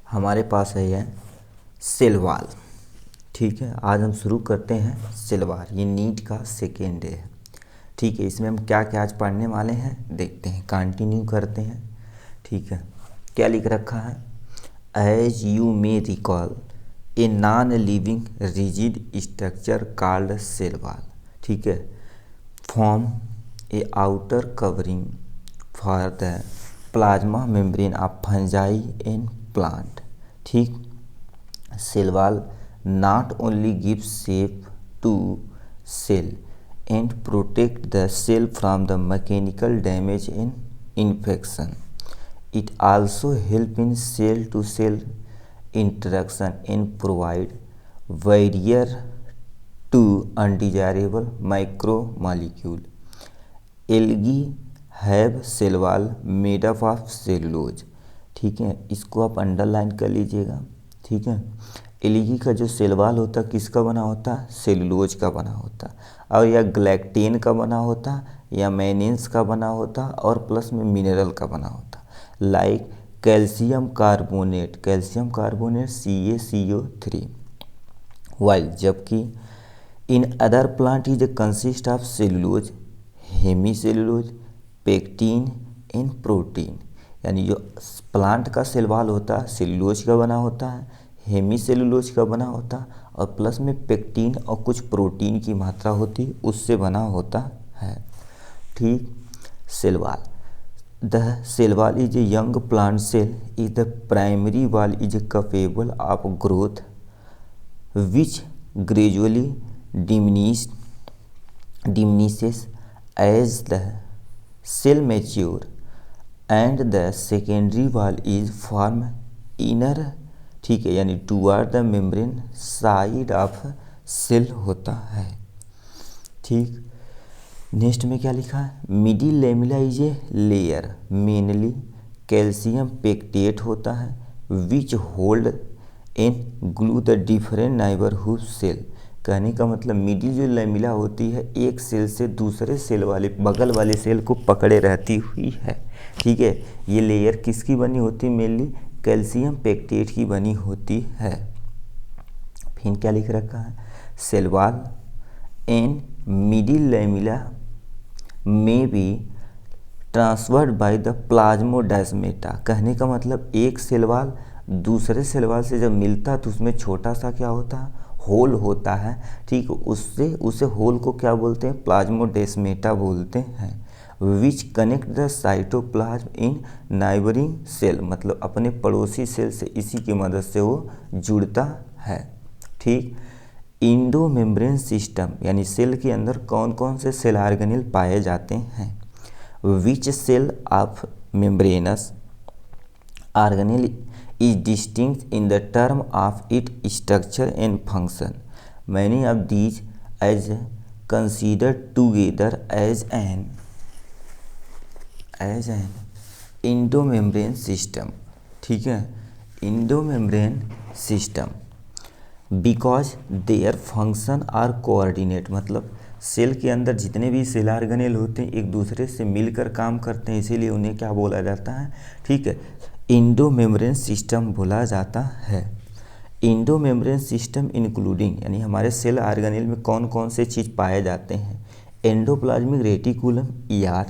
हमारे पास है ये सेल वॉल। ठीक है, आज हम शुरू करते हैं सेल वॉल। ये नीट का सेकेंड डे है। ठीक है, इसमें हम क्या क्या आज पढ़ने वाले हैं देखते हैं, कंटिन्यू करते हैं। ठीक है, क्या लिख रखा है? As you may recall a non living rigid structure called cell wall. ठीक है, form a outer covering for the plasma membrane of fungi and plant. ठीक, cell wall not only gives shape to cell and protect the cell from the mechanical damage and infection, it also help in cell to cell interaction and provide barrier to undesirable micromolecule. Algae have cell wall made up of cellulose। ठीक है, इसको आप underline कर लीजिएगा। ठीक है, algae का जो सेल वॉल होता है किसका बना होता है? सेलुलोज का बना होता, और या ग्लैक्टेन का बना होता, या मैनेंस का बना होता, और प्लस में मिनरल का बना होता, like calcium carbonate CaCO3। While जबकि in other plant is consist of cellulose, hemicellulose, pectin and protein. यानी जो प्लांट का सेल वॉल होता है सेलुलोज का बना होता है, हेमी सेलुलोज का बना होता, और प्लस में पेक्टिन और कुछ प्रोटीन की मात्रा होती, उससे बना होता है। ठीक, cell wall, the cell wall is a young plant cell is the primary wall is capable of growth which gradually diminishes as the cell mature and the secondary wall is formed inner। ठीक है, यानी toward the membrane side of cell होता है। ठीक, next में क्या लिखा है? Middle lamella is a layer mainly calcium pectate होता है which hold and glue the different neighbourhood cell. कहने का मतलब मिडिल जो लेमिला होती है एक सेल से दूसरे सेल वाले बगल वाले सेल को पकड़े रहती हुई है। ठीक है, ये लेयर किसकी बनी होती है? मेनली कैल्शियम पेक्टेट की बनी होती है। फिर क्या लिख रखा है? Cell wall and middle lamella में be transferred by the plasmodesmata. कहने का मतलब एक सेल वॉल दूसरे सेल वॉल से जब मिलता है तो उसमें छोटा सा क्या होता है? होल होता है। ठीक, उससे उसे होल को क्या बोलते हैं? प्लाज्मोडेस्माटा बोलते हैं। Which connect the cytoplasm in neighbouring cell, मतलब अपने पड़ोसी सेल से इसी की मदद से वो जुड़ता है। ठीक, इंडो मेम्ब्रेन सिस्टम, यानी सेल के अंदर कौन कौन से सेल ऑर्गेनेल पाए जाते हैं? Which cell of membranous organelle is distinct in the term of it structure and function. Many of these as considered together as an endomembrane system. ठीक है, endomembrane system because their function are coordinate, मतलब cell के अंदर जितने भी cell organelle होते हैं एक दूसरे से मिलकर काम करते हैं, इसीलिए उन्हें क्या बोला जाता है? ठीक है, इंडोमेम्ब्रेन सिस्टम बोला जाता है। इंडोमेम्ब्रेन सिस्टम इंक्लूडिंग, यानी हमारे सेल ऑर्गेनेल में कौन कौन से चीज़ पाए जाते हैं? एंडोप्लाज्मिक रेटिकुलम ER,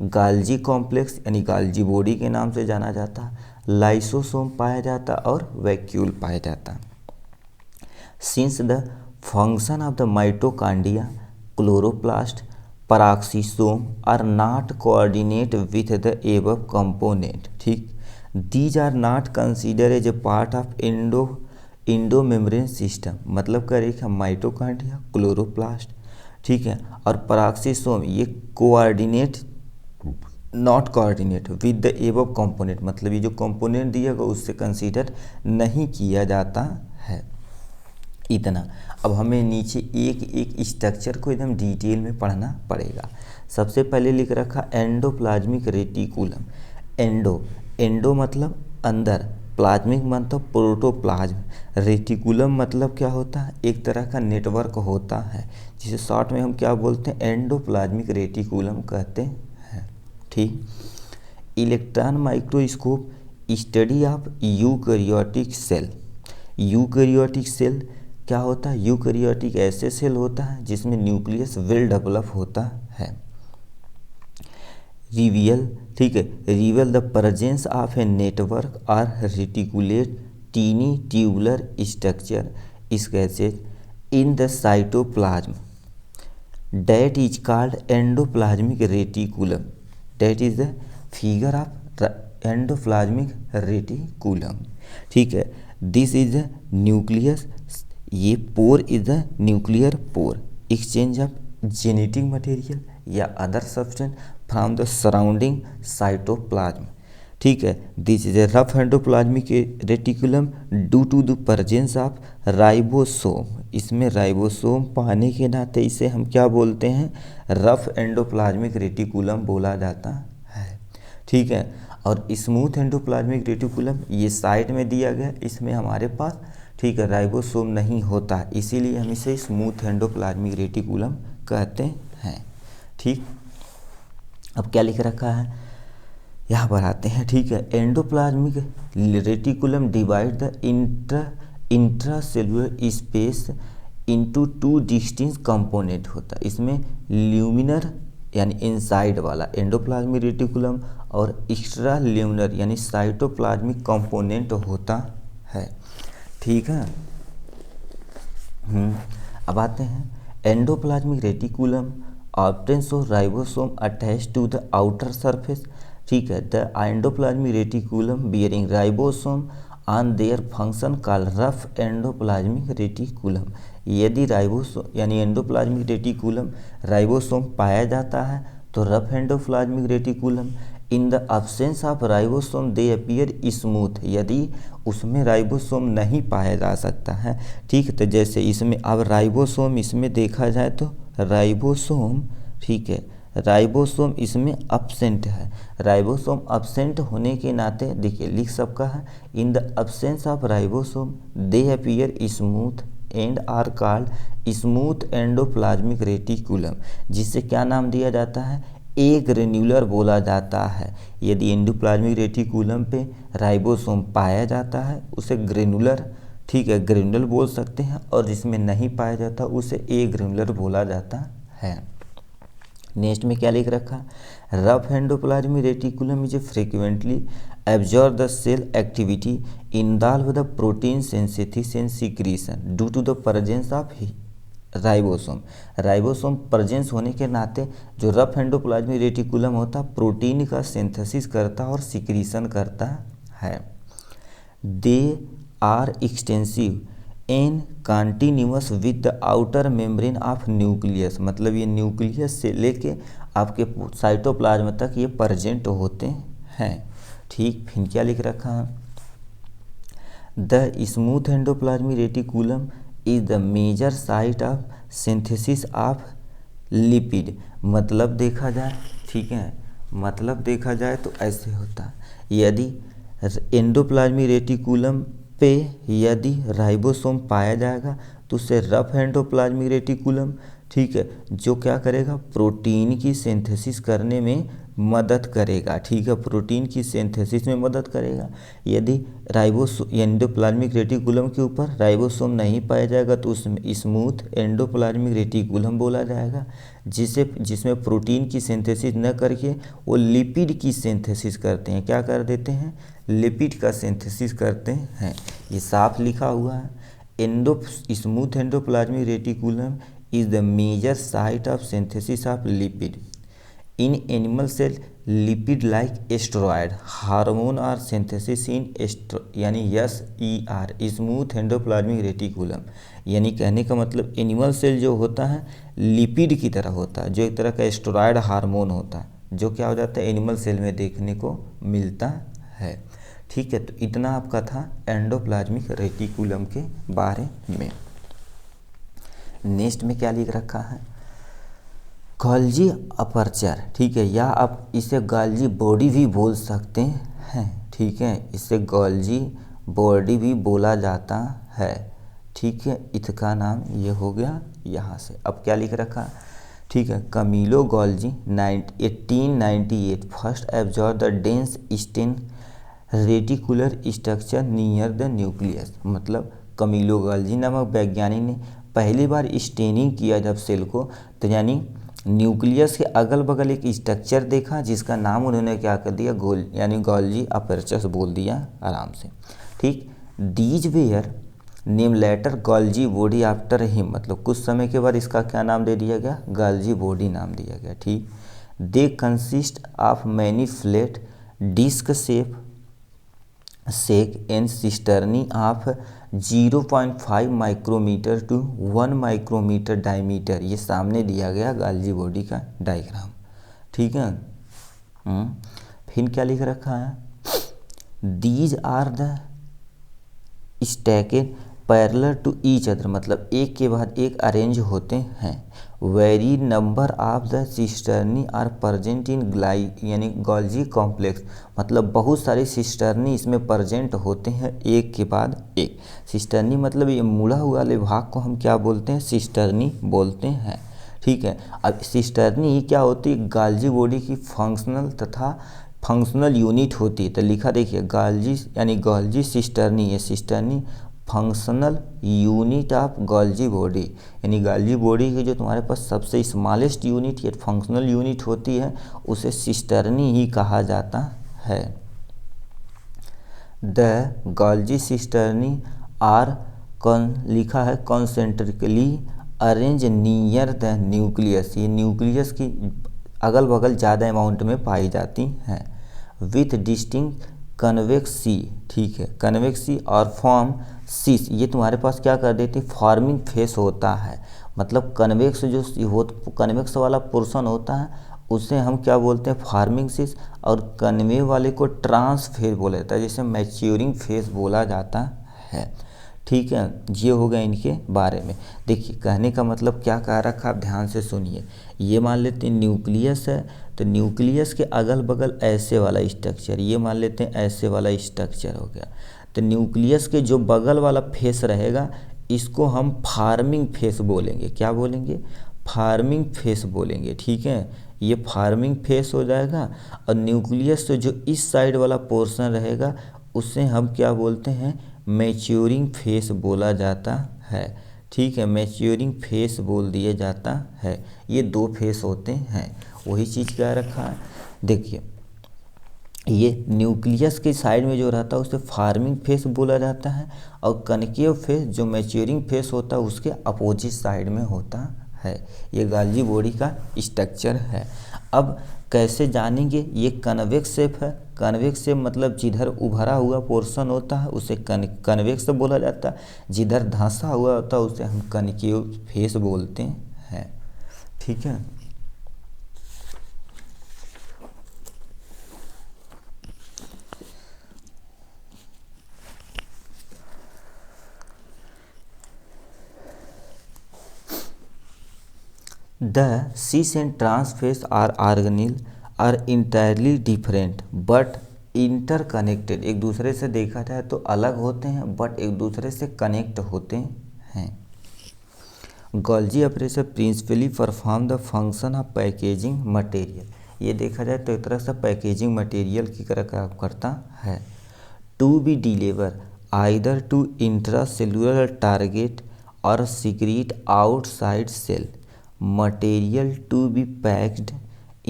गाल्जी कॉम्प्लेक्स यानी गाल्जी बॉडी के नाम से जाना जाता, लाइसोसोम पाया जाता और वैक्यूल पाया जाता। Since the function of the mitochondria, chloroplast, peroxisome are not coordinate with the above component. ठीक, these are not consider as a part of endomembrane system, मतलब करें माइटोकॉन्ड्रिया, क्लोरोप्लास्ट, ठीक है, और पैराक्सीसोम ये coordinate not coordinate with the above component, मतलब ये जो कंपोनेंट दिया गया उससे कंसीडर नहीं किया जाता है। इतना। अब हमें नीचे एक एक स्ट्रक्चर को एकदम डिटेल में पढ़ना पड़ेगा। सबसे पहले लिख रखा एंडोप्लाज्मिक रेटिकुलम। एंडो मतलब अंदर, प्लाज्मिक मतलब प्रोटोप्लाज्म, रेटिकुलम मतलब क्या होता है? एक तरह का नेटवर्क होता है जिसे शॉर्ट में हम क्या बोलते हैं? एंडोप्लाज्मिक रेटिकुलम कहते हैं। ठीक, electron microscope study of eukaryotic cell. Eukaryotic cell क्या होता है? यूकैरियोटिक ऐसे सेल होता है जिसमें न्यूक्लियस वेल डेवलप होता है। रिवील, ठीक है, reveal the presence of a network और reticulate tiny tubular structure sketches in the cytoplasm that is called endoplasmic reticulum. That is the figure of endoplasmic reticulum. ठीक है, this is the nucleus. ये pore is the nuclear pore, exchange of genetic material या other substance from the surrounding cytoplasm. ठीक है, this is a rough endoplasmic reticulum due to the presence of ribosome. इसमें ribosome पाने के नाते इसे हम क्या बोलते हैं? रफ एंडोप्लाज्मिक रेटिकुलम बोला जाता है। ठीक है, और स्मूथ एंडोप्लाज्मिक रेटिकुलम ये साइड में दिया गया, इसमें हमारे पास, ठीक है, राइबोसोम नहीं होता, इसीलिए हम इसे स्मूथ एंडोप्लाज्मिक रेटिकुलम कहते हैं। ठीक, अब क्या लिख रखा है यहाँ पर आते हैं। ठीक है, endoplasmic reticulum divide the intracellular space into two distinct component होता है। इसमें ल्यूमिनर यानी इनसाइड वाला एंडोप्लाज्मिक रेटिकुलम और एक्स्ट्रा ल्यूमिनर यानी साइटोप्लाज्मिक कंपोनेंट होता है। ठीक है, अब आते हैं endoplasmic reticulum obtain so ribosome attach to the outer surface. ठीक है, the endoplasmic reticulum bearing ribosome on their function called rough endoplasmic reticulum. यदि राइबोसोम यानी एंडोप्लाज्मिक रेटिकुलम राइबोसोम पाया जाता है तो rough endoplasmic reticulum. In the absence of ribosome they appear smooth. यदि उसमें राइबोसोम नहीं पाया जा सकता है, ठीक है, तो जैसे इसमें अब राइबोसोम इसमें देखा जाए तो राइबोसोम, ठीक है, राइबोसोम इसमें अब्सेंट है। राइबोसोम अब्सेंट होने के नाते देखिए लिख सबका है, in the absence of ribosome they appear smooth and are called smooth endoplasmic reticulum, जिससे क्या नाम दिया जाता है? ए ग्रेन्युलर बोला जाता है। यदि एंडोप्लाज्मिक रेटिकुलम पे राइबोसोम पाया जाता है उसे ग्रेनुलर, ठीक है, ग्रेनुलर बोल सकते हैं, और जिसमें नहीं पाया जाता उसे ए ग्रेनुलर बोला जाता है। नेक्स्ट में क्या लिख रखा? Rough endoplasmic reticulum is frequently absorb the cell activity involve the protein synthesis and secretion due to the presence of ribosome. Ribosome presence होने के नाते जो रफ एंडोप्लाज्मिक रेटिकुलम होता प्रोटीन का सिंथेसिस करता और सीक्रेशन करता है। They are extensive and continuous with the outer membrane of nucleus. मतलब ये न्यूक्लियस से लेके आपके साइटोप्लाज्म तक ये प्रेजेंट होते हैं। ठीक, फिर क्या लिख रखा है? The smooth endoplasmic reticulum is the major site of synthesis of lipid. मतलब देखा जाए, ठीक है, मतलब देखा जाए तो ऐसे होता है। यदि एंडोप्लाज्मिक रेटिकुलम पे यदि राइबोसोम पाया जाएगा तो उससे रफ एंडोप्लाज्मिक रेटिकुलम, ठीक है, जो क्या करेगा? प्रोटीन की सिंथेसिस करने में मदद करेगा। ठीक है, प्रोटीन की सिंथेसिस में मदद करेगा। यदि एंडोप्लाज्मिक रेटिकुलम के ऊपर राइबोसोम नहीं पाया जाएगा तो उसमें स्मूथ एंडोप्लाज्मिक रेटिकुलम बोला जाएगा, जिसमें प्रोटीन की सिंथेसिस न करके वो लिपिड की सिंथेसिस करते हैं। क्या कर देते हैं? लिपिड का सिंथेसिस करते हैं। ये साफ लिखा हुआ है। Smooth endoplasmic reticulum is the major site of synthesis of lipid in animal cell. Lipid like steroid hormone are synthesis in यानी SER स्मूथ एंडोप्लाज्मिक रेटिकुलम। यानी कहने का मतलब एनिमल सेल जो होता है लिपिड की तरह होता है, जो एक तरह का स्टेरॉयड हार्मोन होता है, जो क्या हो जाता है एनिमल सेल में देखने को मिलता है। ठीक है, तो इतना आपका था एंडोप्लाज्मिक रेटिकुलम के बारे में। नेक्स्ट में क्या लिख रखा है? Golgi aperture. ठीक है, या आप इसे गोल्जी बॉडी भी बोल सकते हैं। ठीक है, इसे गोल्जी बॉडी भी बोला जाता है। ठीक है, इसका नाम ये हो गया यहाँ से। अब क्या लिख रखा? ठीक है, Camillo Golgi 1898 first absorb the dense stain reticular structure near the nucleus, मतलब कमिलो गोल्जी नामक वैज्ञानिक ने पहली बार स्टेनिंग किया जब सेल को, तो यानी न्यूक्लियस के अगल बगल एक स्ट्रक्चर देखा जिसका नाम उन्होंने क्या कर दिया, यानी गोल्जी अपर्चस बोल दिया आराम से। ठीक, these were name later Golgi body after him, मतलब कुछ समय के बाद इसका क्या नाम दे दिया गया, गोल्जी बॉडी नाम दिया गया। ठीक, they consist of many flat disc shape sac and cisternae of 0.5 micrometre to 1 micrometre diameter, ये सामने दिया गया गोल्जी बॉडी का डायग्राम। ठीक है, फिर क्या लिख रखा है, these are the stacked parallel to each other, मतलब एक के बाद एक अरेंज होते हैं। Very number of the cisternae are present in यानी गोल्जी कॉम्प्लेक्स, मतलब बहुत सारे सिस्टर्नी इसमें प्रेजेंट होते हैं एक के बाद एक। सिस्टर्नी मतलब ये मुड़ा हुआ वाले भाग को हम क्या बोलते हैं, सिस्टर्नी बोलते हैं। ठीक है, अब सिस्टर्नी क्या होती है, गोल्जी बॉडी की फंक्शनल यूनिट होती है। तो लिखा देखिए गोल्जी यानी गोल्जी सिस्टर्नी, ये cisternae functional unit of Golgi body, यानी गोल्जी बॉडी की जो तुम्हारे पास सबसे स्मॉलेस्ट यूनिट या फंक्शनल यूनिट होती है उसे सिस्टर्नी ही कहा जाता है। द गोल्जी सिस्टर्नी आर लिखा है concentrically arrange near the nucleus, ये न्यूक्लियस की अगल बगल ज़्यादा अमाउंट में पाई जाती हैं। विथ डिस्टिंक्ट कन्वेक्स सी, ठीक है, कन्वेक्स सी और फॉर्म सीस, ये तुम्हारे पास क्या कर देती है, फॉर्मिंग फेस होता है, मतलब कन्वेक्स कन्वेक्स वाला पोर्शन होता है उसे हम क्या बोलते हैं, फार्मिंग सीस, और कन्वे वाले को ट्रांस फेस बोला जाता है, जैसे मैच्योरिंग फेस बोला जाता है। ठीक है, ये हो गया इनके बारे में। देखिए कहने का मतलब क्या कह रखा, आप ध्यान से सुनिए। ये मान लेते हैं न्यूक्लियस है, तो न्यूक्लियस के अगल बगल ऐसे वाला स्ट्रक्चर, ये मान लेते हैं ऐसे वाला स्ट्रक्चर हो गया। तो न्यूक्लियस के जो बगल वाला फेस रहेगा इसको हम फार्मिंग फेस बोलेंगे। क्या बोलेंगे, फार्मिंग फेस बोलेंगे। ठीक है, ये फार्मिंग फेस हो जाएगा। और न्यूक्लियस से जो इस साइड वाला पोर्शन रहेगा उसे हम क्या बोलते हैं, मैच्योरिंग फेस बोला जाता है। ठीक है, मैच्योरिंग फेस बोल दिया जाता है। ये दो फेस होते हैं, वही चीज़ क्या रखा है। देखिए ये न्यूक्लियस के साइड में जो रहता है उसे फार्मिंग फेस बोला जाता है, और कनकेव फेस जो मैच्योरिंग फेस होता है उसके अपोजिट साइड में होता है। ये गोल्जी बॉडी का स्ट्रक्चर है। अब कैसे जानेंगे, ये कन्वेक्स शेप है। कन्वेक्स शेप मतलब जिधर उभरा हुआ पोर्शन होता है उसे कन्वेक्स बोला जाता है, जिधर धंसा हुआ होता है उसे हम कनकेव फेस बोलते हैं। ठीक है, The cis and trans phase are organelle are entirely different but interconnected, एक दूसरे से देखा जाए तो अलग होते हैं बट एक दूसरे से कनेक्ट होते हैं। Golgi operation principally perform the function of packaging material, ये देखा जाए तो एक तरह से पैकेजिंग मटेरियल की तरह काम करता है। To be deliver either to intracellular target और secrete outside cell, material to be packed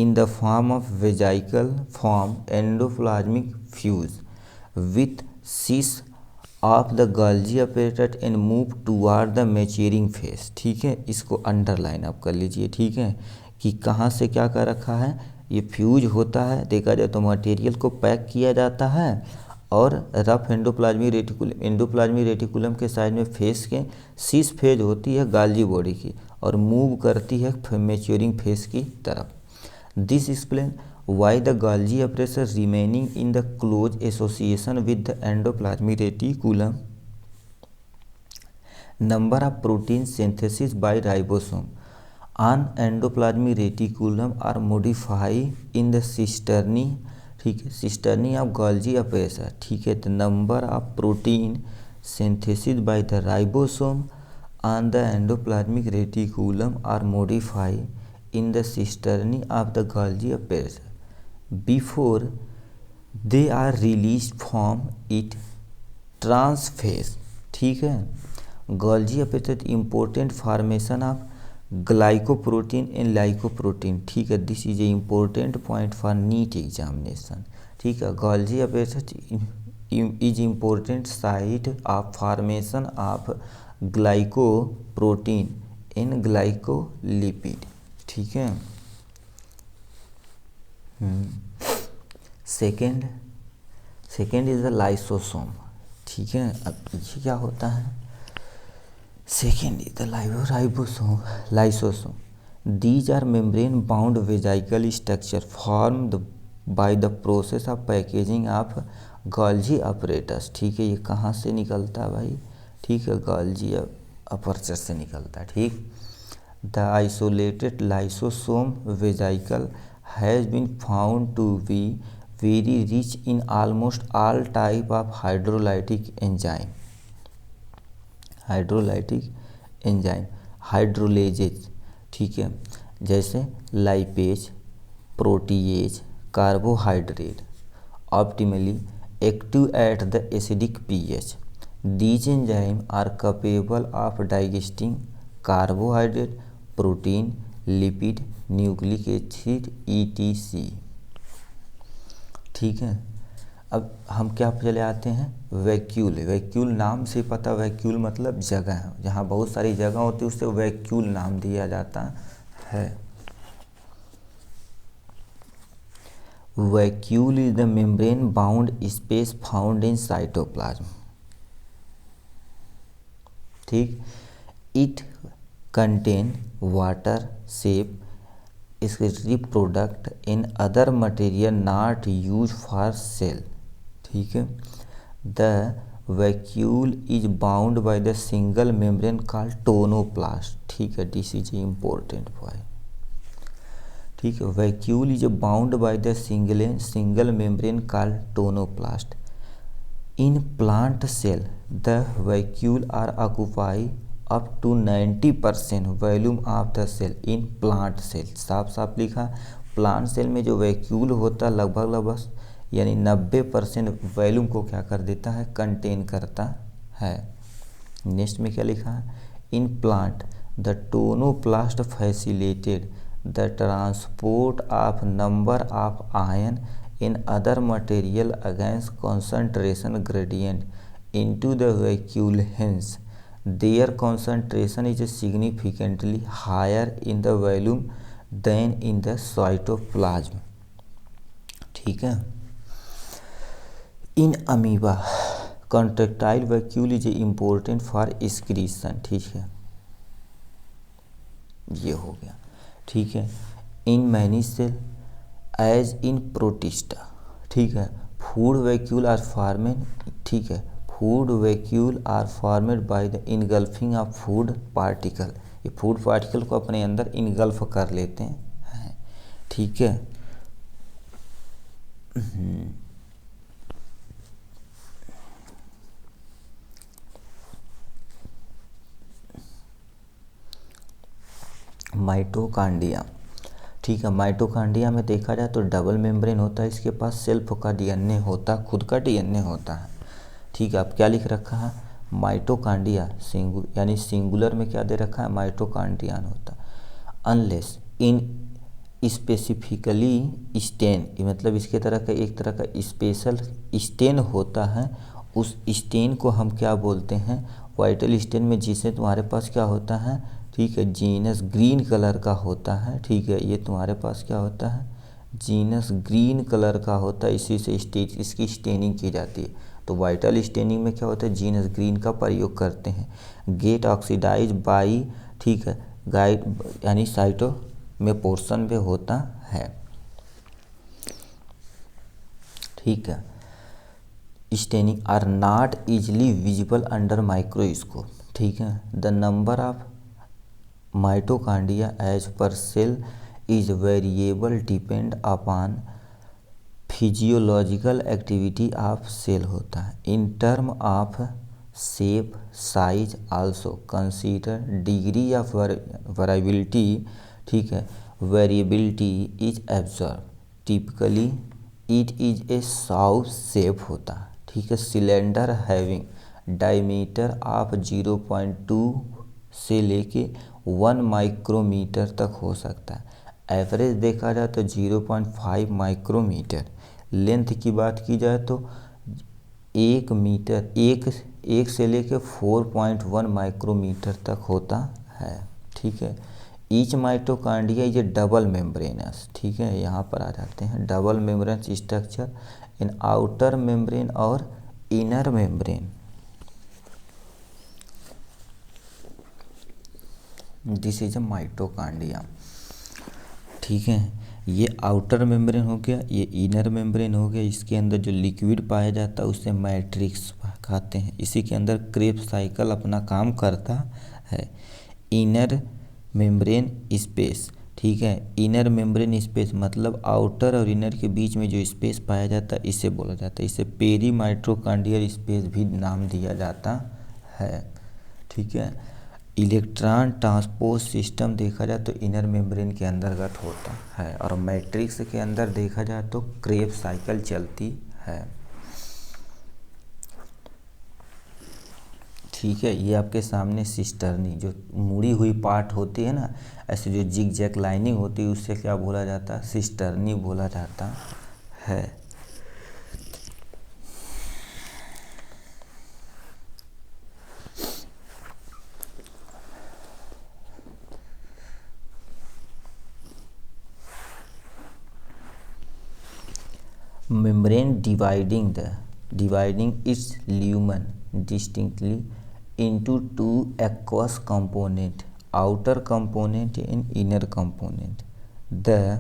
in the form of vesicle form endoplasmic fuse with cis of the Golgi apparatus and move toward the maturing phase। ठीक है, इसको underline आप कर लीजिए। ठीक है, कि कहाँ से क्या कर रखा है, ये फ्यूज होता है, देखा जाए तो मटेरियल को पैक किया जाता है और रफ एंडोप्लाज्मिक रेटिकुलम के साइड में फेस के सिस फेज होती है गोल्जी बॉडी की और मूव करती है मैच्योरिंग फेस की तरफ। This explain why the Golgi operation remaining in the close association with the endoplasmic reticulum, number of protein synthesis by ribosome on endoplasmic reticulum are modify in the cisternae. ठीक है, cisternae of Golgi operation. ठीक है, the number of protein synthesis by the ribosome on the endoplasmic reticulum are modified in the cisternae of the Golgi apparatus before they are release from it trans face, ठीक है। Golgi अपेक्षित important formation of glycoprotein and lipoprotein, ठीक है। This is a important point for NEET examination, ठीक है। Golgi अपेक्षित is important site of formation of glycoprotein in glycolipid, ठीक है। सेकेंड इज द लाइसोसोम, ठीक है। अब ये क्या होता है, second is the ribosome, lysosome. These are membrane bound vesicle structure formed by the process of packaging of Golgi apparatus, ठीक है। ये कहाँ से निकलता है भाई, ठीक है, गोल्जी अपर्चर से निकलता है, ठीक। The isolated lysosome vesicle has been found to be very rich in almost all type of hydrolytic enzyme, hydrolases, ठीक है, जैसे lipase, protease, carbohydrate, optimally active at the acidic pH. These enzymes are capable of digesting carbohydrate, protein, lipid, nucleic acid etc. ठीक है। अब हम क्या चले आते हैं, वैक्यूल। वैक्यूल नाम से पता, वैक्यूल मतलब जगह, जहाँ बहुत सारी जगह होती है उससे वैक्यूल नाम दिया जाता है। Vacuole is the membrane bound space found in cytoplasm, ठीक। It contain water sap excretory product in other material not used for cell, ठीक है। The vacuole is bound by the single membrane called tonoplast, ठीक है। This is important point, ठीक है। Vacuole is bound by the single membrane called tonoplast. In plant cell, the vacuole are occupy up to 90% volume of the cell in plant cell, साफ साफ लिखा। Plant cell में जो vacuole होता है लगभग यानी 90% वॉल्यूम को क्या कर देता है, कंटेन करता है। नेक्स्ट में क्या लिखा है, in plant the tonoplast facilitated the transport of number of ion in other material against concentration gradient into the vacuole, hence their concentration is significantly higher in the volume than in the cytoplasm, ठीक है। In amoeba contractile vacuole is important for excretion, ठीक है, ये हो गया, ठीक है। In many cell as in protista, ठीक है। फूड वैक्यूल आर फॉर्मेड, ठीक है। Food vacuole are formed by the engulfing of food particle, ये फूड पार्टिकल को अपने अंदर इनगल्फ कर लेते हैं, ठीक है। माइटोकांड्रिया, ठीक है। माइटोकांड्रिया में देखा जाए तो डबल मेम्ब्रेन होता है, इसके पास सेल्फ का डीएनए होता है, खुद का डीएनए होता है, ठीक है। अब क्या लिख रखा है, माइटोकांड्रिया यानी सिंगुलर में क्या दे रखा है, माइटोकांड्रियन होता। अनलेस इन स्पेसिफिकली स्टेन, मतलब इसके तरह का एक तरह का स्पेशल स्टेन होता है, उस स्टेन को हम क्या बोलते हैं, वाइटल स्टेन में, जिसे तुम्हारे पास क्या होता है, ठीक है, जीनस ग्रीन कलर का होता है, ठीक है। ये तुम्हारे पास क्या होता है, जीनस ग्रीन कलर का होता है, इसी से इसकी स्टेनिंग की जाती है। तो वाइटल स्टेनिंग में क्या होता है, जीनस ग्रीन का प्रयोग करते हैं। गेट ऑक्सीडाइज बाई, ठीक है, गाइड यानी साइटो में पोर्शन में होता है, ठीक है। Staining are not easily visible under microscope, ठीक है। The number of mitochondria as per cell is variable depend upon physiological activity of cell होता है। In term of shape size also consider degree of variability, ठीक है। Variability is observe typically it is a साउ shape होता है, ठीक है। Cylinder having diameter of 0.2 से लेके 1 माइक्रोमीटर तक हो सकता है। एवरेज देखा जाए तो 0.5 माइक्रोमीटर। लेंथ की बात की जाए तो 1 मीटर, एक से लेके 4.1 माइक्रोमीटर तक होता है, ठीक है। Each mitochondria is a double membranous, ठीक है। यहाँ पर आ जाते हैं double membranous structure in outer membrane और inner membrane. This is a mitochondria, ठीक है। ये आउटर मेम्ब्रेन हो गया, ये इनर मेम्ब्रेन हो गया। इसके अंदर जो लिक्विड पाया जाता है उसे मैट्रिक्स कहते हैं। इसी के अंदर क्रेब्स साइकिल अपना काम करता है। इनर मेम्ब्रेन स्पेस, ठीक है। इनर मेम्ब्रेन स्पेस मतलब आउटर और इनर के बीच में जो स्पेस पाया जाता है इसे बोला जाता है। इसे पेरी माइटोकॉन्ड्रियल स्पेस भी नाम दिया जाता है, ठीक है। इलेक्ट्रॉन ट्रांसपोर्ट सिस्टम देखा जाए तो इनर मेम्ब्रेन के अंतर्गत होता है और मैट्रिक्स के अंदर देखा जाए तो क्रेब्स साइकिल चलती है, ठीक है। ये आपके सामने सिस्टर्नी जो मुड़ी हुई पार्ट होती है ना, ऐसे जो जिग जैग लाइनिंग होती है उससे क्या बोला जाता है, सिस्टर्नी बोला जाता है। membrane dividing its lumen distinctly into two aqueous component, outer component and inner component. The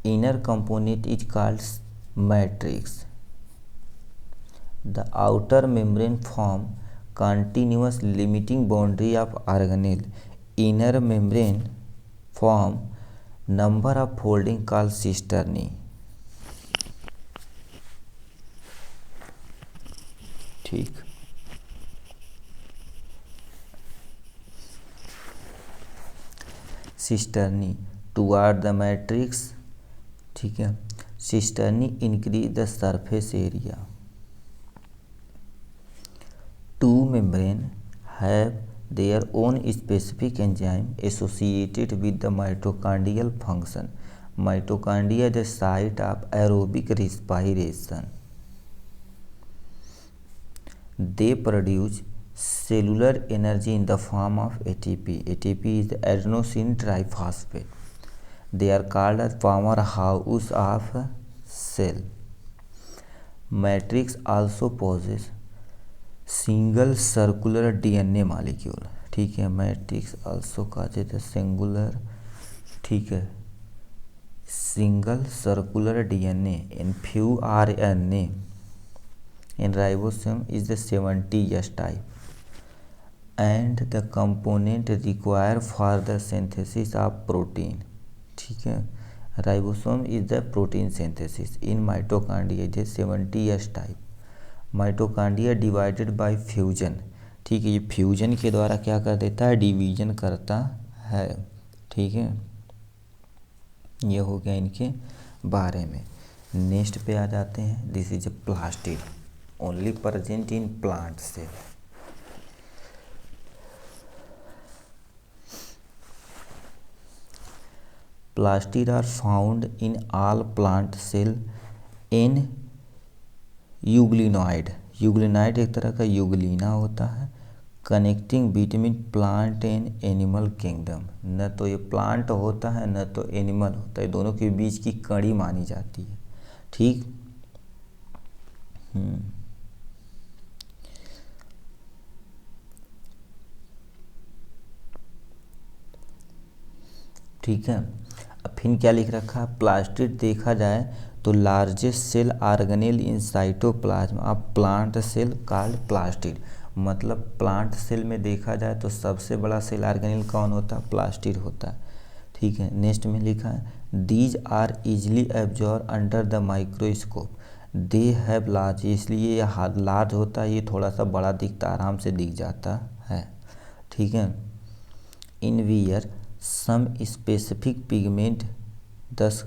inner component is called matrix. The outer membrane form continuous limiting boundary of organelle. Inner membrane form number of folding called cisternae, ठीक। Cisternae toward the matrix, ठीक है। Cisternae increase the surface area. Two membrane have their own specific enzyme associated with the mitochondrial function. Mitochondria the site of aerobic respiration. They produce cellular energy in the form of ATP. ATP is the adenosine triphosphate. They are called as powerhouse of cell. Matrix also possess single circular DNA molecule, ठीक है। Matrix also कहते थे singular, ठीक है, single circular DNA and few RNA. In ribosome is the 70S type and the component required for the synthesis of protein, ठीक है। Ribosome is the protein synthesis. In mitochondria is 70S type. Mitochondria divided by fusion, ठीक है। ये fusion के द्वारा क्या कर देता है, डिवीजन करता है, ठीक है। ये हो गया इनके बारे में। नेक्स्ट पे आ जाते हैं। This is A plastid only present in plant cell. Plastid are found in all plant cell in euglenoid. Euglenoid एक तरह का यूग्लिना होता है connecting between plant and animal kingdom. न तो ये प्लांट होता है न तो एनिमल होता है, दोनों के बीच की कड़ी मानी जाती है, ठीक। ठीक है। अब फिर क्या लिख रखा है, प्लास्टिड देखा जाए तो largest cell organelle in cytoplasm of plant cell called plastid. मतलब प्लांट सेल में देखा जाए तो सबसे बड़ा सेल ऑर्गेनेल कौन होता है, प्लास्टिड होता है, ठीक है। नेक्स्ट में लिखा है these are easily absorb under the microscope. They have large, इसलिए यह लार्ज होता है, ये थोड़ा सा बड़ा दिखता, आराम से दिख जाता है, ठीक है। In wear some specific pigment thus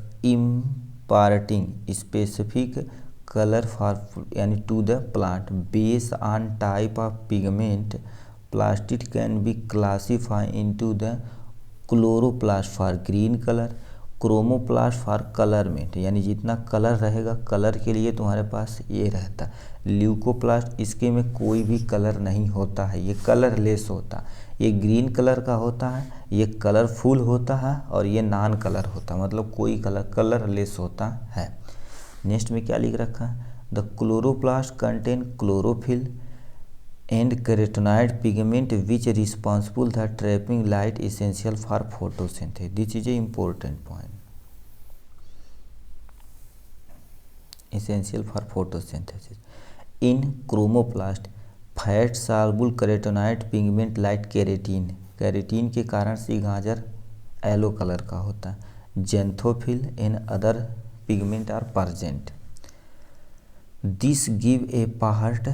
imparting specific colour for यानी to the plant based on type of pigment plastid can be classify into the chloroplast for green colour, chromoplast for कलरमेंट, यानी जितना कलर रहेगा colour के लिए तुम्हारे पास ये रहता है। ल्यूकोप्लास्ट इसके में कोई भी कलर नहीं होता है, ये कलरलेस होता, ये ग्रीन कलर का होता है, ये कलरफुल होता है और ये नॉन कलर होता है, मतलब कोई कलरलेस होता है। नेक्स्ट में क्या लिख रखा है, the chloroplast contain chlorophyll and carotenoid pigment which responsible the trapping light essential for photosynthesis. This is a important point, essential for photosynthesis. In chromoplast, fat soluble carotenoid pigment like keratin, keratin के कारण से गाजर yellow colour का होता है। Xanthophyll and other pigment are present. This give a part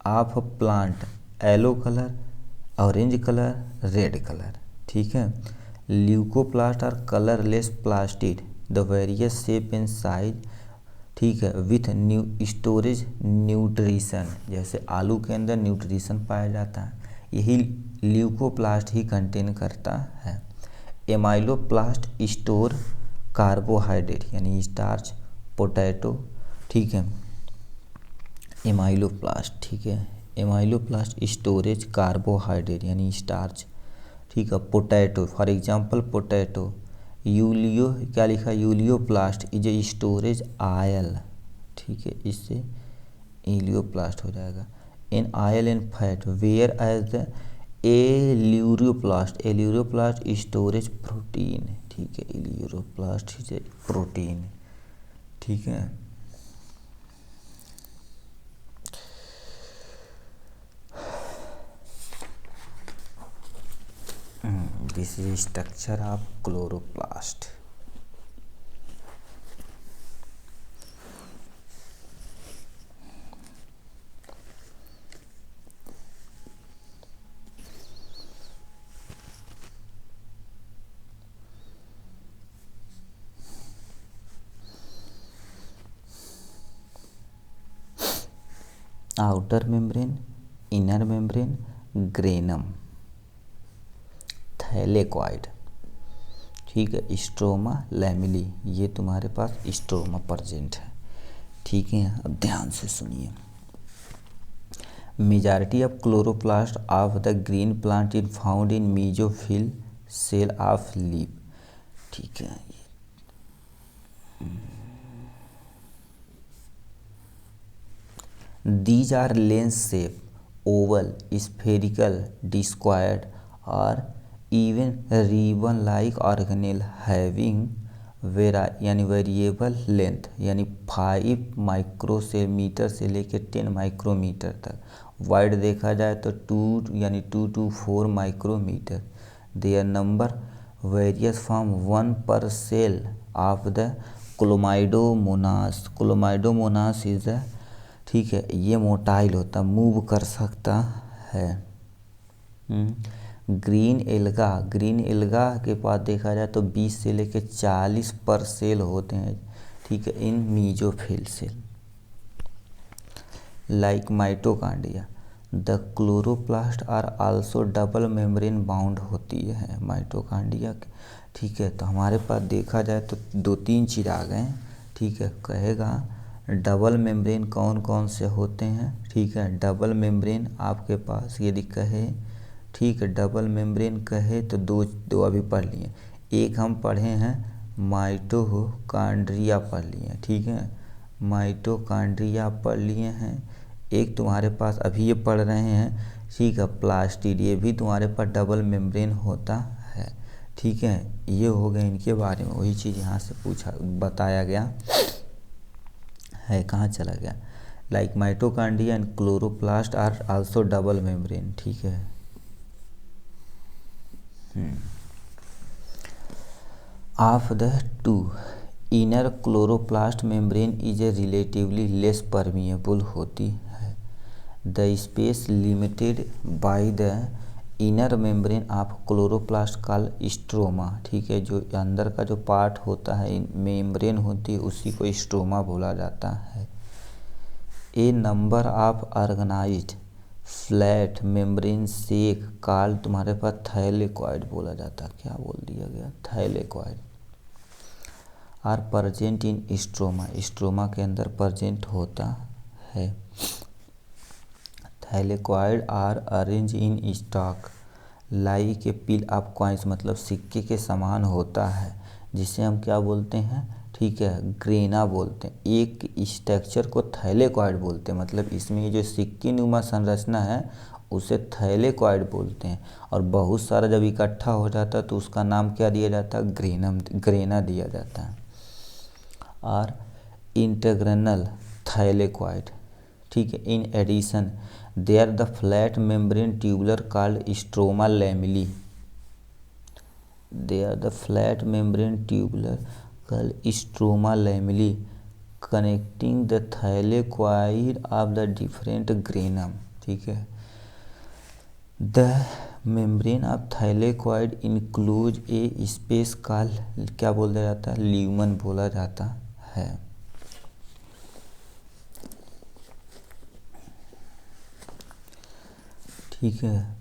of plant yellow colour, orange colour, red colour, ठीक है। Leucoplast are colourless plastid the various shape and size, ठीक है, विथ स्टोरेज न्यूट्रिशन, जैसे आलू के अंदर न्यूट्रिशन पाया जाता है, यही ल्यूकोप्लास्ट ही कंटेन करता है। एमाइलोप्लास्ट स्टोर कार्बोहाइड्रेट यानी स्टार्च, पोटैटो, ठीक है, एमाइलोप्लास्ट, ठीक है, एमाइलोप्लास्ट स्टोरेज कार्बोहाइड्रेट यानी स्टार्च, ठीक है। Potato for example potato. यूलियो क्या लिखा, elaioplast is a storage oil, ठीक है, इससे यूलियोप्लास्ट हो जाएगा। In oil and fat whereas the aleuroplast, aleuroplast storage protein, ठीक है, एल्यूरोप्लास्ट इज ए प्रोटीन, ठीक है। This is structure of chloroplast. Outer membrane, inner membrane, granum, thylakoid, ठीक है, स्ट्रोमा लैमिली, ये तुम्हारे पास स्ट्रोमा प्रेजेंट है, ठीक है। अब ध्यान से सुनिए। Majority of chloroplast of the green plant is found in mesophyll cell of leaf, ठीक है। These are lens shape, oval, spherical, discoid or even ribbon-like organelle having यानी वेरिएबल लेंथ यानी 5 माइक्रोमीटर से लेकर 10 माइक्रोमीटर तक। वाइड देखा जाए तो 2 यानी 2 to 4 micrometre. Their number varies from 1 per cell of the Chlamydomonas. Chlamydomonas is the, ठीक है, ये मोटाइल होता, मूव कर सकता है। ग्रीन एल्गा, ग्रीन एल्गा के पास देखा जाए तो 20 से लेकर 40 पर सेल होते हैं, ठीक है, in mesophyll cell. Like mitochondria the chloroplast are also double membrane bound होती है माइटोकॉन्ड्रिया, ठीक है। तो हमारे पास देखा जाए तो 2-3 चीज़ आ गए, ठीक है। कहेगा डबल मेम्ब्रेन कौन कौन से होते हैं, ठीक है। डबल मेम्ब्रेन आपके पास यदि कहे, ठीक है, डबल मेम्ब्रेन कहे तो दो अभी पढ़ लिए। एक हम पढ़े हैं माइटोकॉन्ड्रिया पढ़ लिए, ठीक है, माइटोकॉन्ड्रिया पढ़ लिए हैं। एक तुम्हारे पास अभी ये पढ़ रहे हैं, ठीक है, प्लास्टिड, ये भी तुम्हारे पास डबल मेम्ब्रेन होता है, ठीक है। ये हो गए इनके बारे में, वही चीज़ यहाँ से पूछा बताया गया है, कहाँ चला गया। Like mitochondria and chloroplast are also double membrane, ठीक है। Of the two inner chloroplast membrane is a relatively less permeable होती है। The space limited by the inner membrane of chloroplast called stroma, ठीक है। जो अंदर का जो पार्ट होता है मेम्ब्रेन होती है उसी को स्ट्रोमा बोला जाता है। A number of organised flat membrane sac called तुम्हारे पास थैलेकॉइड बोला जाता है। क्या बोल दिया गया? Thylakoid are present in stroma, stroma के अंदर प्रेजेंट होता है। Thylakoid are arrange in stack like a pile of coins, मतलब सिक्के के समान होता है, जिसे हम क्या बोलते हैं? ठीक है, ग्रेना बोलते हैं। एक स्ट्रक्चर को थैलेकॉइड बोलते हैं, मतलब इसमें ये जो सिक्के नुमा संरचना है उसे थैलेकॉइड बोलते हैं। और बहुत सारा जब इकट्ठा हो जाता है तो उसका नाम क्या दिया जाता है? ग्रेना दिया जाता है। और इंटरग्रेनल थैलेकॉइड, ठीक है। In addition there the flat membrane tubular called stroma lamellae, they are the flat membrane tubular called stroma lamella connecting the thylakoid of the different granum, ठीक है। The membrane of thylakoid includes a space called क्या बोला जाता है? Lumen बोला जाता है। ठीक है,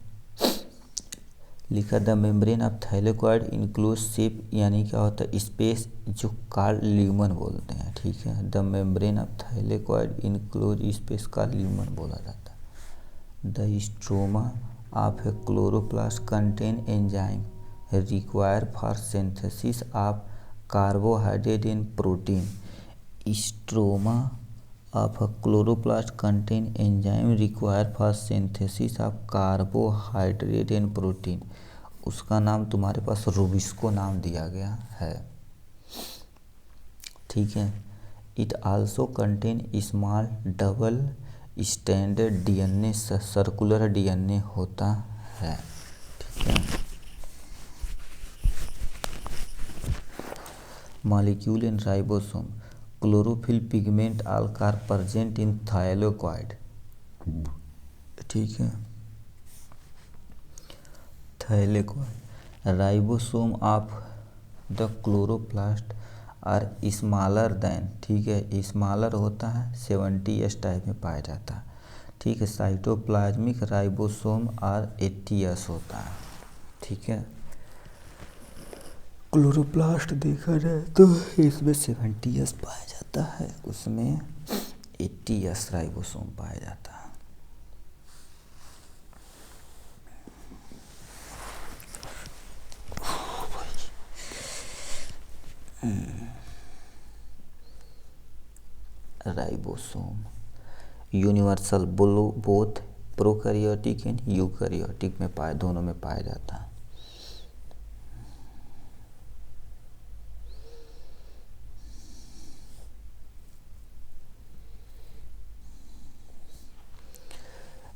लिखा the membrane of thylakoid include shape, यानी क्या होता है? स्पेस, जो कॉल्ड ल्यूमन बोलते हैं, ठीक है। The membrane of thylakoid include space called lumen बोला जाता है। The stroma of A chloroplast contain enzyme require for synthesis of carbohydrate and protein. Stroma of a chloroplast contain enzyme required for synthesis of carbohydrate and protein। उसका नाम तुम्हारे पास rubisco नाम दिया गया है, ठीक है। It also contain small double standard DNA, circular DNA होता है, ठीक है। Molecule in ribosome, chlorophyll pigment all are present in thylakoid, ठीक है। Thylakoid ribosome of the chloroplast are smaller than, ठीक है, स्मॉलर होता है 70s टाइप में पाया जाता है, ठीक है। साइटोप्लाज्मिक राइबोसोम आर 80s होता है, ठीक है। क्लोरोप्लास्ट देखा जाए तो इसमें 70s पाया जाता है, उसमें 80s राइबोसोम पाया जाता है। Ribosome universal, both prokaryotic and eukaryotic में पाए, दोनों में पाया जाता है।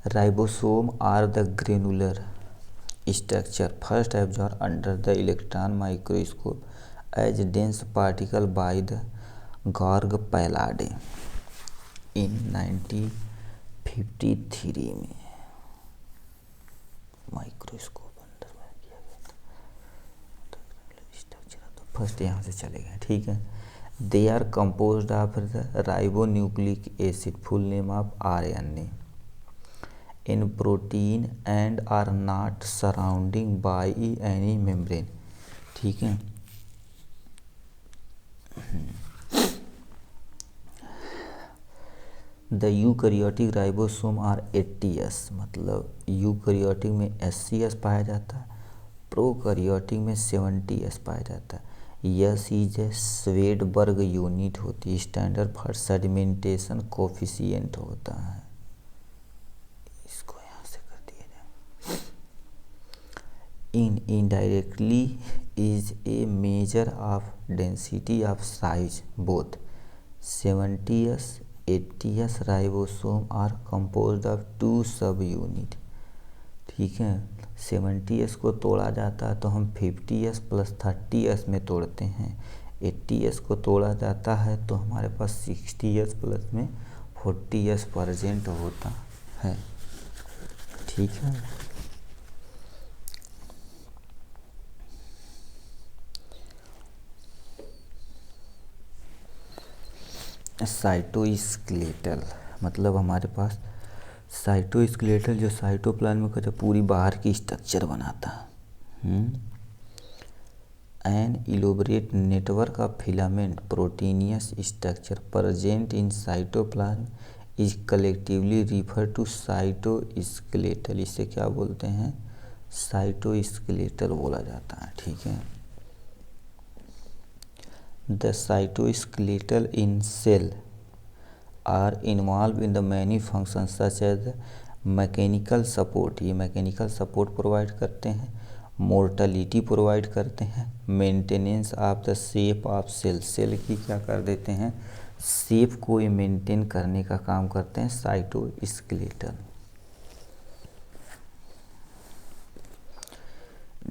Ribosome are the granular structure first observed under the electron microscope as dense particle by the Georg Pallade in 1953 में माइक्रोस्कोप अंदर में किया गया था। स्ट्रक्चर तो फर्स्ट यहाँ से चले गए, ठीक है। They are composed of the ribonucleic acid, full name of RNA in protein and are not surrounding by any membrane, ठीक है। The eukaryotic ribosome are 80s, मतलब यूकैरियोटिक में 80s पाया जाता है, प्रोकैरियोटिक में 70s पाया जाता है। Yes is a Svedberg unit होती है, स्टैंडर्ड फॉर सेडिमेंटेशन कोफिशिएंट होता है। In indirectly is a measure of density of size. Both 70s 80s ribosome are composed of 2 subunit, ठीक है। 70s को तोड़ा जाता है तो हम 50s + 30s में तोड़ते हैं। 80s को तोड़ा जाता है तो हमारे पास 60s + में 40s प्रेजेंट होता है, ठीक है। साइटोस्केलेटल मतलब हमारे पास साइटोस्केलेटल जो साइटोप्लाज्म का जो पूरी बाहर की स्ट्रक्चर बनाता है। An elaborate network of filament proteinaceous structure present in cytoplasm is collectively refer to cytoskeletal. इसे क्या बोलते हैं? साइटोस्केलेटल बोला जाता है। ठीक है। The cytoskeletal in cell are involve in the many function such as mechanical support, ये मैकेनिकल सपोर्ट प्रोवाइड करते हैं, मोर्टलिटी प्रोवाइड करते हैं, maintenance of the shape of cell, cell की क्या कर देते हैं? शेप को ये मेंटेन करने का काम करते हैं cytoskeletal.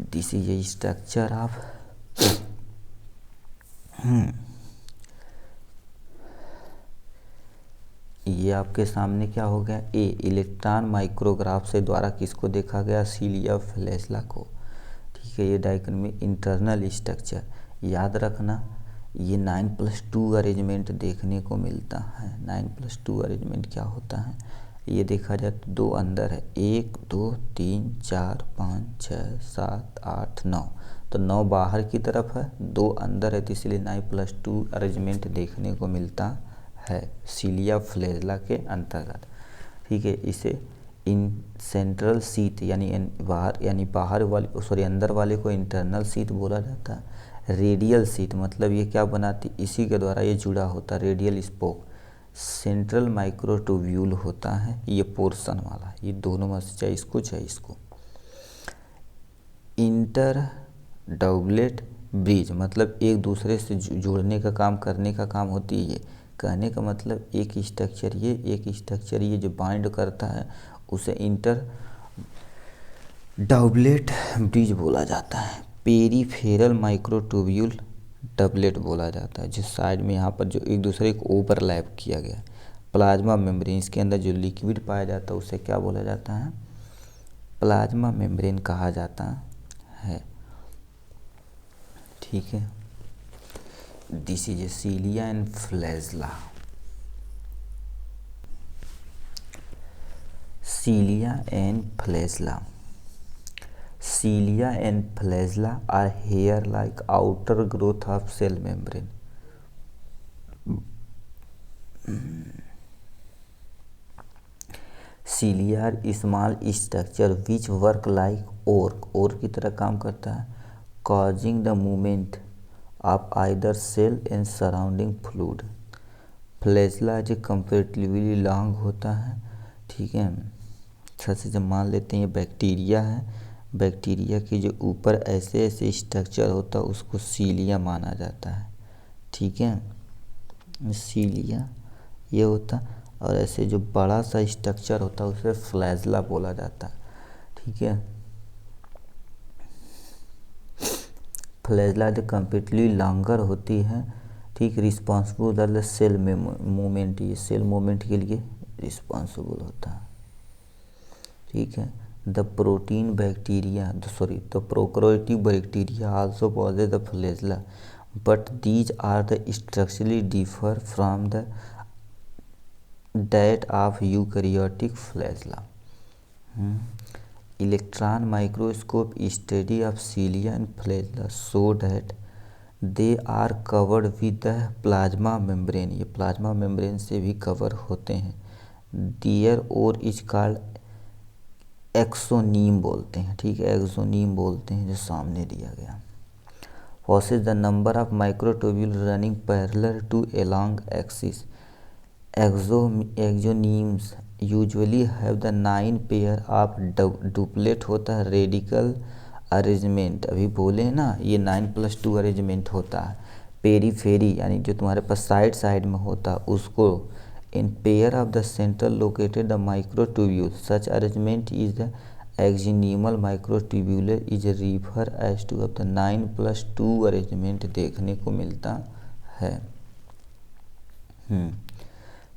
This is A structure of ये आपके सामने क्या हो गया? ए इलेक्ट्रॉन माइक्रोग्राफ से द्वारा किसको देखा गया? सीलिया फ्लैजेला को। ठीक है। ये डायग्राम में इंटरनल स्ट्रक्चर याद रखना, ये 9+2 अरेंजमेंट देखने को मिलता है। 9+2 अरेंजमेंट क्या होता है? ये देखा जाए तो 2 अंदर है, 1 2 3 4 5 6 7 8 9, तो 9 बाहर की तरफ है, 2 अंदर है, तो इसलिए 9+2 अरेंजमेंट देखने को मिलता है सीलिया फ्लैजेला के अंतर्गत। ठीक है। इसे इन सेंट्रल सीट यानी बाहर वाले अंदर वाले को इंटरनल सीट बोला जाता है। रेडियल सीट मतलब ये क्या बनाती? इसी के द्वारा ये जुड़ा होता है, रेडियल स्पोक। सेंट्रल माइक्रोट्यूब्यूल होता है ये पोर्शन वाला, ये दोनों में से चाहे इसको। इंटर डबलेट ब्रिज मतलब एक दूसरे से जोड़ने का काम करने का काम होती है ये। कहने का मतलब एक स्ट्रक्चर ये जो बाइंड करता है उसे इंटर डबलेट ब्रिज बोला जाता है। पेरीफेरल माइक्रोट्यूब्यूल डबलेट बोला जाता है, जो साइड में यहाँ पर जो एक दूसरे को ओवरलैप किया गया। प्लाज्मा मेम्ब्रेन, इसके अंदर जो लिक्विड पाया जाता है उसे क्या बोला जाता है? प्लाज्मा मेम्ब्रेन कहा जाता है। ठीक है। This is A cilia and flagella. Cilia and flagella. Cilia and flagella are hair-like outer growth of cell membrane. Cilia are small structure which work like oar की तरह काम करता है, causing the movement of either cell and surrounding fluid. Flagella जो comparatively long होता है। ठीक है। अच्छा से जब मान लेते हैं ये बैक्टीरिया है, बैक्टीरिया के जो ऊपर ऐसे स्ट्रक्चर होता है उसको सीलिया माना जाता है। ठीक है। सीलिया ये होता, और ऐसे जो बड़ा सा स्ट्रक्चर होता है उसे फ्लैजेला बोला जाता है। ठीक है। फ्लैजेला जो कंप्लीटली लॉन्गर होती है। ठीक। रिस्पॉन्सिबल सेल मूवमेंट, ये सेल मूवमेंट के लिए रिस्पॉन्सिबल होता है। ठीक है। The prokaryotic bacteria also possess the flagella but these are the structurally differ from the that of eukaryotic flagella. Electron microscope study of cilia and flagella show that they are covered with the plasma membrane. ये plasma membrane से भी cover होते हैं। Their ore is called axoneme बोलते हैं। ठीक है। Axoneme बोलते हैं जो सामने दिया गया। Possess the number of microtubule running parallel to along axis. Exonemes usually have the 9 pair of duplet होता है रेडिकल अरेंजमेंट। अभी बोले ना ये 9+2 अरेंजमेंट होता है। पेरीफेरी यानी जो तुम्हारे पास साइड में होता है उसको in pair of the central located the microtubule. Such arrangement is the axonemal microtubule is referred as to of the 9+2 arrangement देखने को मिलता है।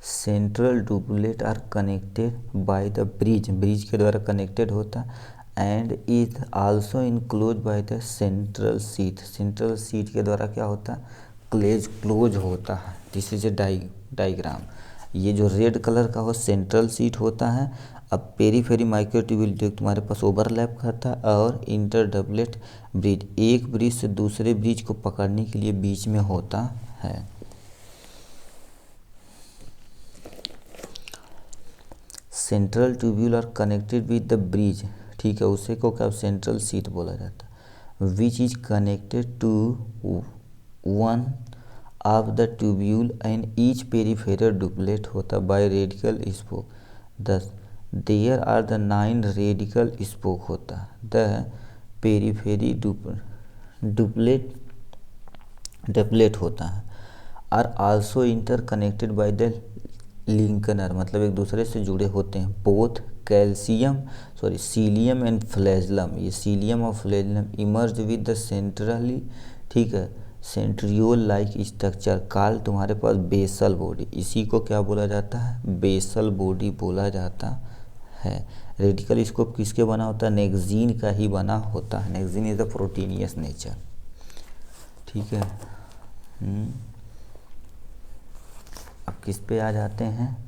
Central doublet are connected by the bridge के द्वारा कनेक्टेड होता and is also enclose by the central sheath के द्वारा क्या होता? क्लोज होता है। This is a diagram. ये जो रेड कलर का हो सेंट्रल सीट होता है। अब पेरीफेरी माइक्रोट्यूब्यूल जो तुम्हारे पास ओवरलैप करता है, और इंटर डबलेट ब्रिज एक ब्रिज से दूसरे ब्रिज को पकड़ने के लिए बीच में होता है। Central tubule are connected with the bridge, ठीक है, उसे को क्या सेंट्रल सीट बोला जाता है। Which is connected to one of the tubule and each peripheral doublet होता by radical spoke. Thus there are the 9 radical spoke होता है। द पेरीफेरी डुप्लेट होता है। Are also interconnected by the linker, मतलब एक दूसरे से जुड़े होते हैं। बोथ सीलियम एंड फ्लैजलम, ये सीलियम और flagellum emerge with the centrally, ठीक है, सेंट्रियोल लाइक स्ट्रक्चर काल तुम्हारे पास बेसल बॉडी, इसी को क्या बोला जाता है, बेसल बॉडी बोला जाता है। रेडिकल स्कोप किसके बना होता है, नेक्सीन का ही बना होता है। नेक्सीन इज द प्रोटीनियस नेचर, ठीक है। अब किस पे आ जाते हैं,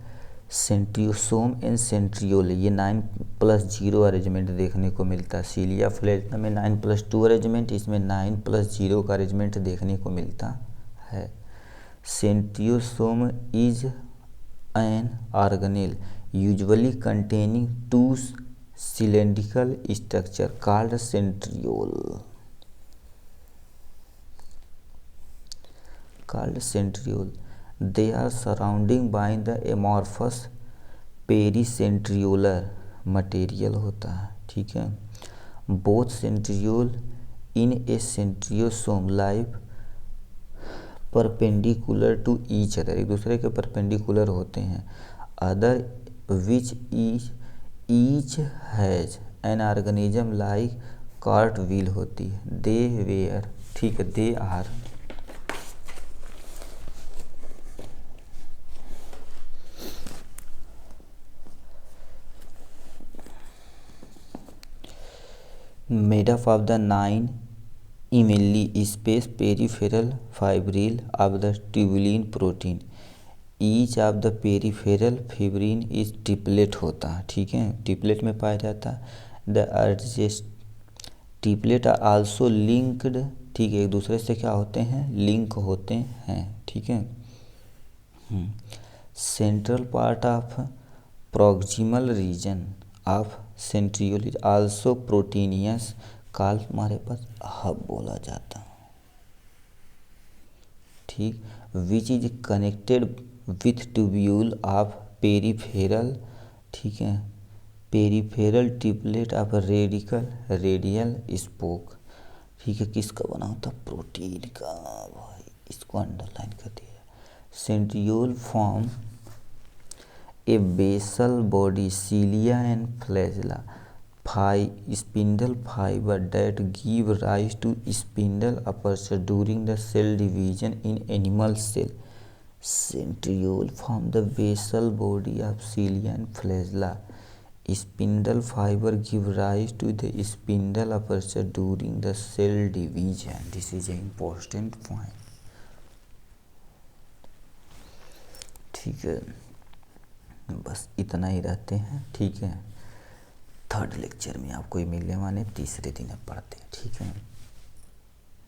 सेंट्रियोसोम एंड सेंट्रियोल, ये 9+0 अरेंजमेंट देखने को मिलता है। सीलिया फ्लैजलम में 9+2 अरेंजमेंट, इसमें 9+0 का अरेंजमेंट देखने को मिलता है। Centrosome is an organelle usually containing 2 cylindrical structure called centriole. They are surrounding by the amorphous pericentriolar material होता है, ठीक है। Both centriole in a centriosome lie perpendicular to each other, एक दूसरे के परपेंडिकुलर होते हैं। Other which each has an organism like cartwheel होती है। They were, ठीक है, they are made up of the 9 evenly spaced peripheral fibril of the tubulin protein. Each of the peripheral fibrin is triplet होता है, ठीक है, triplet में पाया जाता है। The triplet are also linked, ठीक है, एक दूसरे से क्या होते हैं, लिंक होते हैं, ठीक है। Central part of proximal region of centriole is also proteinaceous call हमारे पास हब बोला जाता है, ठीक। Which is connected with tubule of peripheral, ठीक है, peripheral triplet of radial spoke, ठीक है, किसका बना होता, प्रोटीन का, भाई इसको अंडरलाइन कर दिया। Centriole form a basal body cilia and flagella spindle fiber that give rise to spindle aperture during the cell division in animal cell. Centriole form the basal body of cilia and flagella. Spindle fiber give rise to the spindle aperture during the cell division. This is an important point, ठीक है। बस इतना ही रहते हैं, ठीक है। Third lecture में आपको मिलने वाले तीसरे दिन पढ़ते हैं, ठीक है।